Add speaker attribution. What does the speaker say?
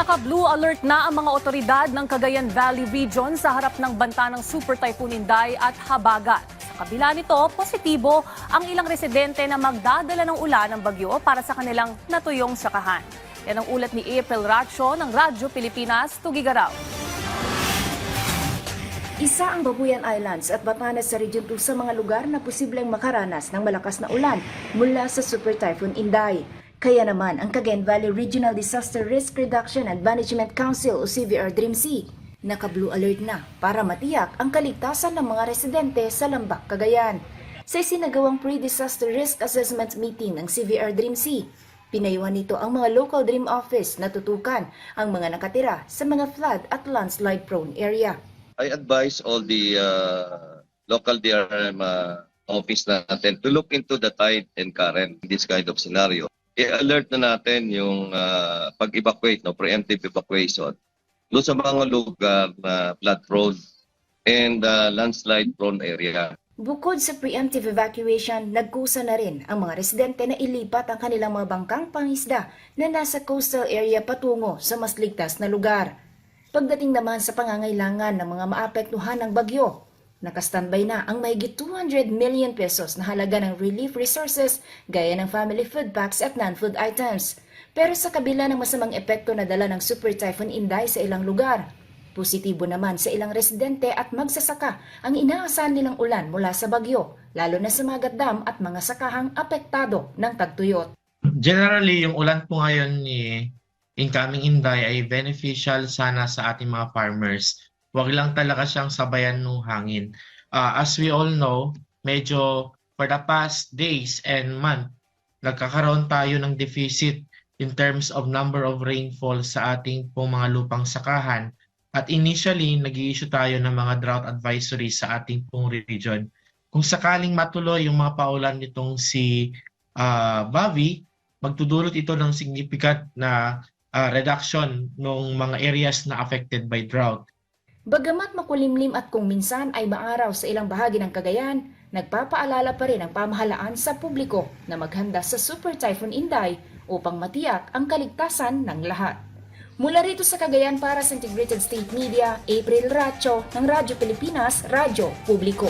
Speaker 1: Naka-blue alert na ang mga otoridad ng Cagayan Valley Region sa harap ng banta ng Super Typhoon Inday at Habagat. Sa kabila nito, positibo ang ilang residente na magdadala ng ulan ng bagyo para sa kanilang natuyong sakahan. Yan ang ulat ni April Racho ng Radyo Pilipinas, Tugigaraw.
Speaker 2: Isa ang Babuyan Islands at Batanes sa Region 2 sa mga lugar na posibleng makaranas ng malakas na ulan mula sa Super Typhoon Inday. Kaya naman ang Cagayan Valley Regional Disaster Risk Reduction and Management Council o CVR-DRIMC naka-blue alert na para matiyak ang kaligtasan ng mga residente sa Lambak, Cagayan. Sa isinagawang pre-disaster risk assessment meeting ng CVR-DRIMC, pinayuhan nito ang mga local DRIM office na tutukan ang mga nakatira sa mga flood at landslide prone area.
Speaker 3: I advise all the local DRM office natin to look into the tide and current in this kind of scenario. I-alert na natin yung pag-evacuate, preemptive evacuation doon sa mga lugar na flood-prone and landslide-prone area.
Speaker 2: Bukod sa preemptive evacuation, nagkusa na rin ang mga residente na ilipat ang kanilang mga bangkang pangisda na nasa coastal area patungo sa mas ligtas na lugar. Pagdating naman sa pangangailangan ng mga maapektuhan ng bagyo, nakastandby na ang mahigit 200 million pesos na halaga ng relief resources gaya ng family food packs at non-food items. Pero sa kabila ng masamang epekto na dala ng Super Typhoon Inday sa ilang lugar, positibo naman sa ilang residente at magsasaka ang inaasahan nilang ulan mula sa bagyo, lalo na sa mga dam at mga sakahang apektado ng tagtuyot.
Speaker 4: Generally, yung ulan po ngayon ni incoming Inday ay beneficial sana sa ating mga farmers. Huwag lang talaga siyang sabayan ng hangin. As we all know, medyo for the past days and month, nagkakaroon tayo ng deficit in terms of number of rainfall sa ating pong mga lupang sakahan. At initially, nag-i-issue tayo ng mga drought advisory sa ating pong region. Kung sakaling matuloy yung mga paulan nitong si Bavi, magtudulot ito ng significant na reduction ng mga areas na affected by drought.
Speaker 2: Bagamat makulimlim at kung minsan ay maaraw sa ilang bahagi ng Cagayan, nagpapaalala pa rin ang pamahalaan sa publiko na maghanda sa Super Typhoon Inday upang matiyak ang kaligtasan ng lahat. Mula rito sa Cagayan para sa Integrated State Media, April Racho ng Radyo Pilipinas, Radyo Publiko.